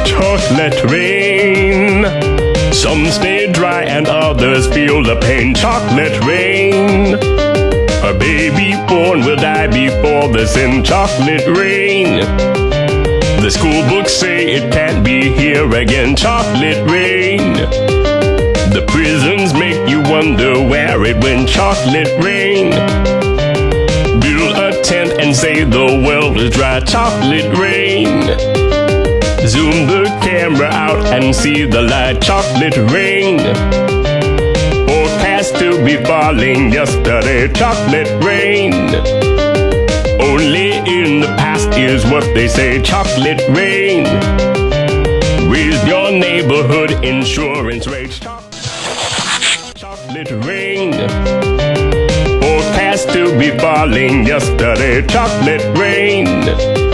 Chocolate rain. Some stay dry and others feel the pain. Chocolate rain. A baby born will die before the sin. Chocolate rain. The school books say it can't be here again. Chocolate rain. The prisons make you wonder where it went. Chocolate rain. Build a tent and say the well is dry. Chocolate rain. Zoom the camera out and see the light. Chocolate rain. Forecast to be falling yesterday. Chocolate rain. Only in the past is what they say. Chocolate rain. Raise your neighborhood insurance rates. Chocolate rain. Forecast to be falling yesterday. Chocolate rain.